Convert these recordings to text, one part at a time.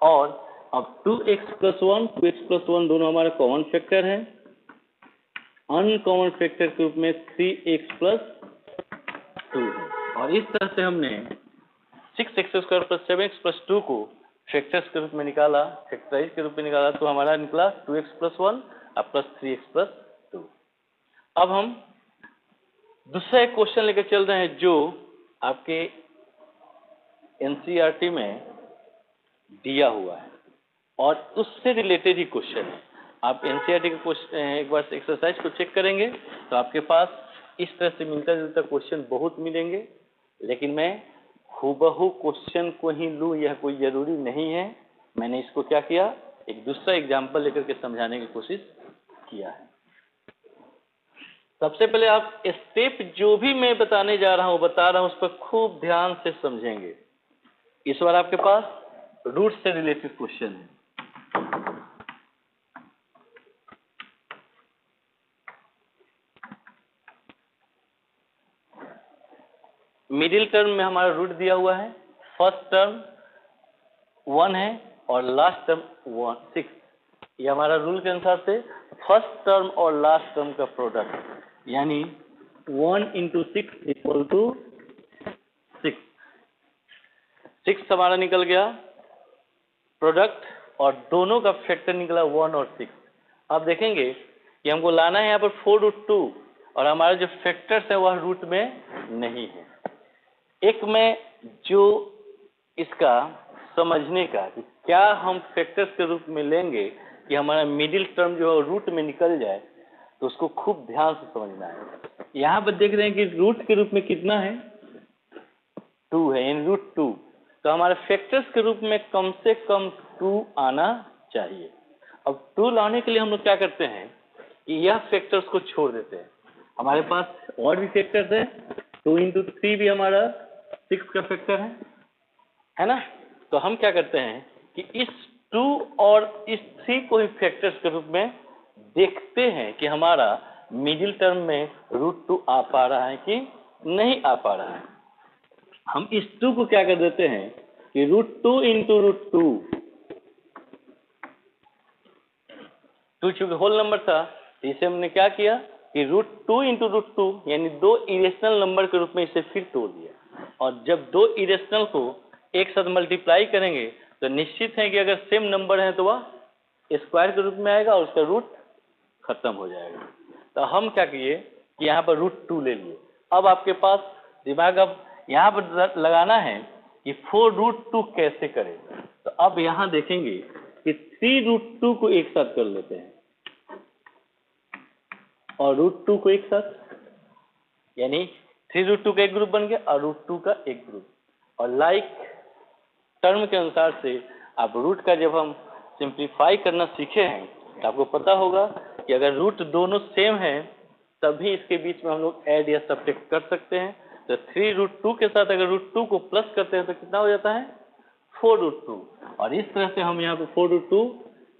और अब 2x+1 2x+1 दोनों हमारे कॉमन फैक्टर हैं। अनकॉमन फैक्टर के रूप में 3x+2 है। और इस तरह से हमने 6x² + 7x+2 को फैक्टर्स के रूप में निकाला, फैक्टराइज के रूप में निकाला, तो हमारा निकला 2x+1 और प्लस 3x+2। अब हम दूसरा एक क्वेश्चन लेकर चल रहे हैं जो आपके एनसीईआरटी में दिया हुआ है और उससे रिलेटेड ही क्वेश्चन है। आप एनसीईआरटी के क्वेश्चन एक बार एक्सरसाइज को चेक करेंगे तो आपके पास इस तरह से मिलता जुलता क्वेश्चन बहुत मिलेंगे, लेकिन मैं हूबहू क्वेश्चन को ही लूँ यह कोई जरूरी नहीं है। मैंने इसको क्या किया, एक दूसरा एग्जाम्पल लेकर के समझाने की कोशिश किया है। सबसे पहले आप स्टेप जो भी मैं बताने जा रहा हूँ बता रहा हूँ उस पर खूब ध्यान से समझेंगे। इस बार आपके पास रूट से रिलेटेड क्वेश्चन है। मिडिल टर्म में हमारा रूट दिया हुआ है, फर्स्ट टर्म 1 है और लास्ट टर्म 6। ये हमारा रूल के अनुसार से फर्स्ट टर्म और लास्ट टर्म का प्रोडक्ट यानी 1 × 6 = 6। 6 हमारा निकल गया प्रोडक्ट और दोनों का फैक्टर निकला 1 और 6। अब देखेंगे कि हमको लाना है यहाँ पर 4√2 और हमारा जो फैक्टर्स है वह रूट में नहीं है। एक में जो इसका समझने का कि क्या हम फैक्टर्स के रूप में लेंगे कि हमारा मिडिल टर्म जो है रूट में निकल जाए, तो उसको खूब ध्यान से समझना है। यहाँ पर देख रहे हैं कि रूट के रूप में कितना है, 2 है, यानी √2। तो हमारे फैक्टर्स के रूप में कम से कम 2 आना चाहिए। अब 2 लाने के लिए हम लोग क्या करते हैं कि यह फैक्टर्स को छोड़ देते हैं। हमारे पास और भी फैक्टर्स है, 2 × 3 भी हमारा 6 का फैक्टर है ना। तो हम क्या करते हैं कि इस 2 और इस 3 को ही फैक्टर्स के रूप में देखते हैं कि हमारा मिडिल टर्म में √2 आ पा रहा है कि नहीं आ पा रहा है। हम इस 2 को क्या कर देते हैं कि √2 × √2, 2 चूंकि होल नंबर था तो इसे हमने क्या किया कि √2 × √2 यानी 2 इरेशनल नंबर के रूप में इसे फिर तोड़ दिया। और जब 2 इरेशनल को एक साथ मल्टीप्लाई करेंगे तो निश्चित है कि अगर सेम नंबर है तो वह स्क्वायर के रूप में आएगा और उसका रूट खत्म हो जाएगा। तो हम क्या किए कि यहाँ पर √2 ले लिए। अब आपके पास दिमाग अब यहाँ पर लगाना है कि 4√2 कैसे करें। तो अब यहाँ देखेंगे कि 3√2 को एक साथ कर लेते हैं और √2 को एक साथ, यानी 3√2 का एक ग्रुप बन गया और √2 का एक ग्रुप। और लाइक टर्म के अनुसार से आप रूट का जब हम सिंप्लीफाई करना सीखे हैं तो आपको पता होगा कि अगर रूट दोनों सेम हैं तभी इसके बीच में हम लोग ऐड या सब्ट्रैक्ट कर सकते हैं। तो 3√2 के साथ अगर √2 को प्लस करते हैं तो कितना हो जाता है 4√2। और इस तरह से हम यहाँ पे 4√2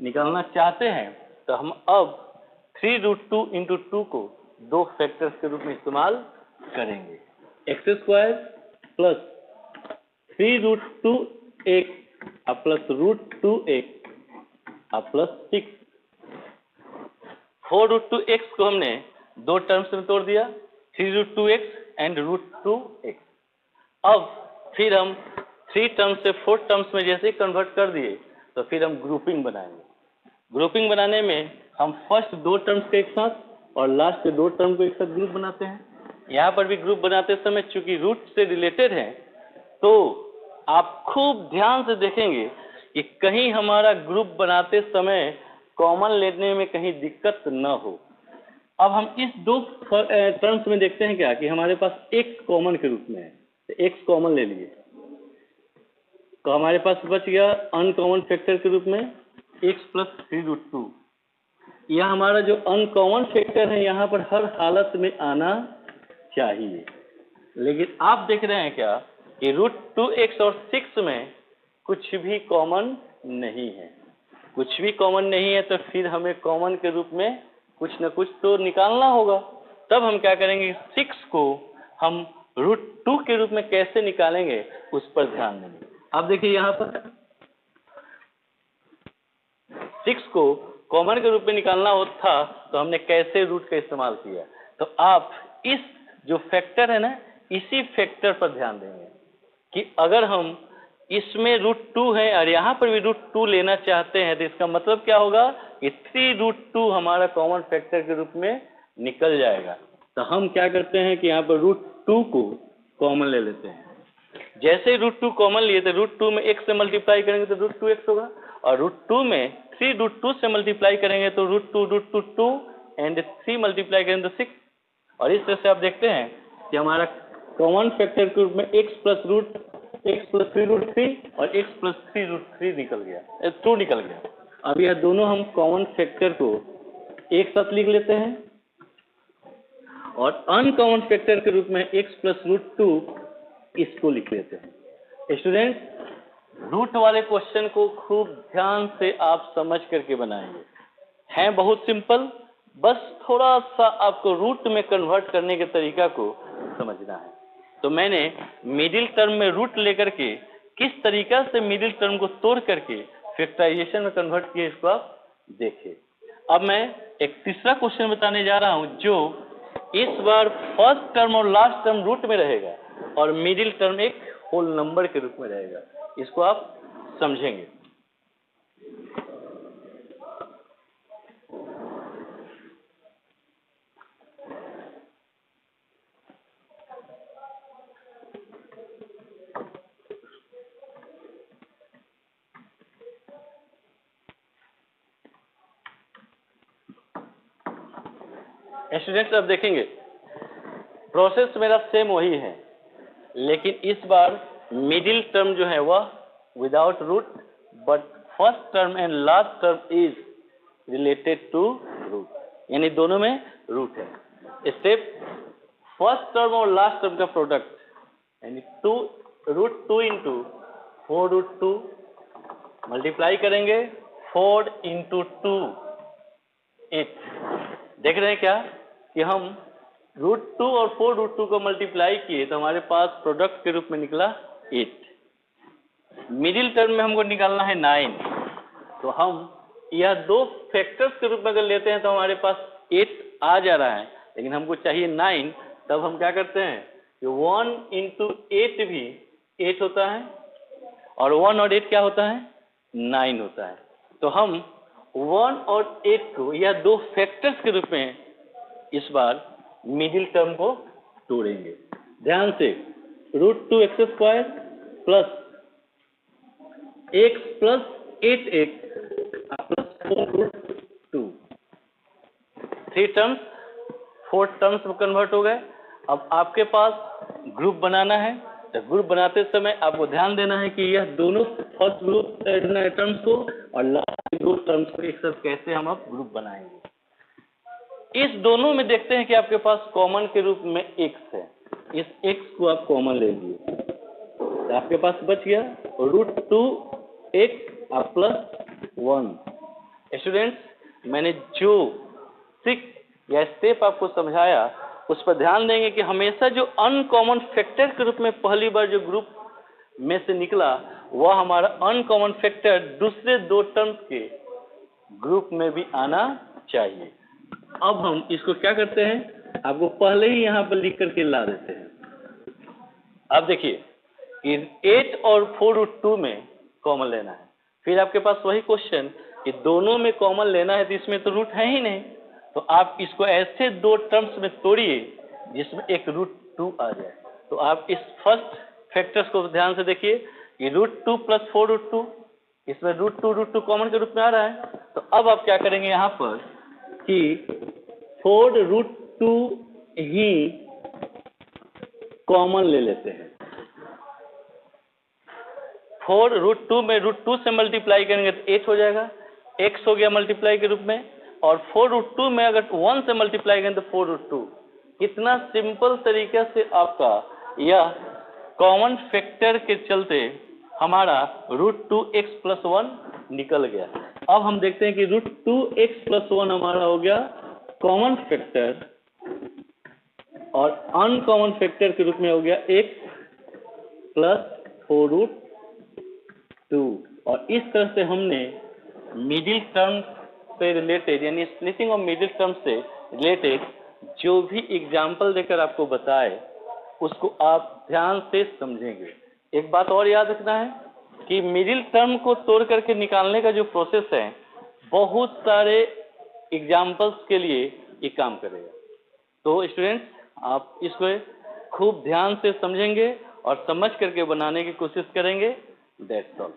निकालना चाहते हैं तो हम अब 3√2 × 2 को 2 फैक्टर्स के रूप में इस्तेमाल करेंगे। x² + 3√2x plus √2x plus 6। 4√2x को हमने 2 टर्म्स में तोड़ दिया, 3√2x एंड √2x। अब फिर हम 3 टर्म्स से 4 टर्म्स में जैसे कन्वर्ट कर दिए तो फिर हम ग्रुपिंग बनाएंगे। ग्रुपिंग बनाने में हम फर्स्ट 2 टर्म्स के एक साथ और लास्ट के 2 टर्म को एक साथ ग्रुप बनाते हैं। यहाँ पर भी ग्रुप बनाते समय चूंकि रूट से रिलेटेड है तो आप खूब ध्यान से देखेंगे कि कहीं हमारा ग्रुप बनाते समय कॉमन लेने में कहीं दिक्कत न हो। अब हम इस 2 टर्म्स में देखते हैं क्या कि हमारे पास x कॉमन के रूप में है, तो x कॉमन ले लिए तो हमारे पास बच गया अनकॉमन फैक्टर के रूप में x + 3√2। यह हमारा जो अनकॉमन फैक्टर है यहाँ पर हर हालत में आना चाहिए। लेकिन आप देख रहे हैं क्या कि √2x और 6 में कुछ भी कॉमन नहीं है। कुछ भी कॉमन नहीं है तो फिर हमें कॉमन के रूप में कुछ न कुछ तो निकालना होगा। तब हम क्या करेंगे 6 को हम √2 के रूप में कैसे निकालेंगे उस पर ध्यान देंगे। अब देखिए यहाँ पर 6 को कॉमन के रूप में निकालना था तो हमने कैसे रूट का इस्तेमाल किया। तो आप इस जो फैक्टर है ना, इसी फैक्टर पर ध्यान देंगे कि अगर हम इसमें √2 है और यहाँ पर भी √2 लेना चाहते हैं तो इसका मतलब क्या होगा कि 3√2 हमारा कॉमन फैक्टर के रूप में निकल जाएगा। तो हम क्या करते हैं कि यहाँ पर √2 को कॉमन ले लेते हैं। जैसे √2 कॉमन लिए तो √2 में x से मल्टीप्लाई करेंगे तो √2x होगा, और √2 में 3√2 से मल्टीप्लाई करेंगे तो √2 2 एंड 3 मल्टीप्लाई करेंगे तो 6। और इस तरह से आप देखते हैं कि हमारा कॉमन फैक्टर के रूप में x प्लस 3√3 और x प्लस 3√3 निकल गया, 2 निकल गया। अब यह दोनों हम कॉमन फैक्टर को एक साथ लिख लेते हैं और अनकॉमन फैक्टर के रूप में x प्लस √2 इसको लिख लेते हैं। स्टूडेंट, रूट वाले क्वेश्चन को खूब ध्यान से आप समझ करके बनाएंगे, हैं बहुत सिंपल, बस थोड़ा सा आपको रूट में कन्वर्ट करने के तरीका को समझना है। तो मैंने मिडिल टर्म में रूट लेकर के किस तरीका से मिडिल टर्म को तोड़ करके फैक्टराइजेशन में कन्वर्ट किया, इसको आप देखिए। अब मैं एक तीसरा क्वेश्चन बताने जा रहा हूं जो इस बार फर्स्ट टर्म और लास्ट टर्म रूट में रहेगा और मिडिल टर्म एक होल नंबर के रूप में रहेगा। इसको आप समझेंगे। स्टूडेंट्स, अब देखेंगे प्रोसेस मेरा सेम वही है, लेकिन इस बार मिडिल टर्म जो है वह without root, but first term and last term is related to root, यानी दोनों में रूट है। स्टेप फर्स्ट टर्म और लास्ट टर्म का प्रोडक्ट यानी √2 इंटू 4√2 मल्टीप्लाई करेंगे 4 इंटू 2 8। देख रहे हैं क्या कि हम √2 और 4√2 को मल्टीप्लाई किए तो हमारे पास प्रोडक्ट के रूप में निकला 8। मिडिल टर्म में हमको निकालना है 9, तो हम यह दो फैक्टर्स के रूप में अगर लेते हैं तो हमारे पास 8 आ जा रहा है, लेकिन हमको चाहिए 9। तब हम क्या करते हैं कि 1 इंटू 8 भी 8 होता है और 1 और 8 क्या होता है, 9 होता है। तो हम 1 और 8 को यह दो फैक्टर्स के रूप में इस बार मिडिल टर्म को तोड़ेंगे। ध्यान से √2x² plus x plus 8x plus 4√2, 3 terms 4 terms में कन्वर्ट हो गए। अब आपके पास ग्रुप बनाना है, तो ग्रुप बनाते समय आपको ध्यान देना है कि यह दोनों फर्स्ट ग्रुप टर्म्स को और लास्ट ग्रुप टर्म्स को एक साथ कैसे हम अब ग्रुप बनाएंगे। इस दोनों में देखते हैं कि आपके पास कॉमन के रूप में x है, इस x को आप कॉमन ले लिए तो आपके पास बच गया √2x प्लस 1। स्टूडेंट्स, मैंने जो ट्रिक या स्टेप आपको समझाया उस पर ध्यान देंगे कि हमेशा जो अनकॉमन फैक्टर के रूप में पहली बार जो ग्रुप में से निकला वह हमारा अनकॉमन फैक्टर दूसरे दो टर्म्स के ग्रुप में भी आना चाहिए। अब हम इसको क्या करते हैं, आपको पहले ही यहाँ पर लिख करके ला देते हैं। अब देखिए कि 8 और 4√2 में कॉमन लेना है, फिर आपके पास वही क्वेश्चन कि दोनों में कॉमन लेना है तो इसमें तो रूट है ही नहीं, तो आप इसको ऐसे दो टर्म्स में तोड़िए जिसमें एक √2 आ जाए। तो आप इस फर्स्ट फैक्टर्स को ध्यान से देखिए कि √2 प्लस 4√2, इसमें √2 कॉमन के रूप में आ रहा है। तो अब आप क्या करेंगे यहाँ पर कि 4√2 ही कॉमन ले लेते हैं। 4√2 में √2 से मल्टीप्लाई करेंगे तो 8 हो जाएगा, x हो गया मल्टीप्लाई के रूप में, और 4√2 में अगर 1 से मल्टीप्लाई करें तो 4√2। कितना सिंपल तरीके से आपका यह कॉमन फैक्टर के चलते हमारा √2x प्लस 1 निकल गया। अब हम देखते हैं कि √2x प्लस 1 हमारा हो गया कॉमन फैक्टर और अनकॉमन फैक्टर के रूप में हो गया x प्लस 4√2। और इस तरह से हमने मिडिल टर्म से रिलेटेड यानी स्प्लिटिंग ऑफ मिडिल टर्म से रिलेटेड जो भी एग्जाम्पल देकर आपको बताए उसको आप ध्यान से समझेंगे। एक बात और याद रखना है कि मिडिल टर्म को तोड़ करके निकालने का जो प्रोसेस है बहुत सारे एग्जाम्पल्स के लिए ये काम करेगा। तो स्टूडेंट्स आप इसको खूब ध्यान से समझेंगे और समझ करके बनाने की कोशिश करेंगे। That's all.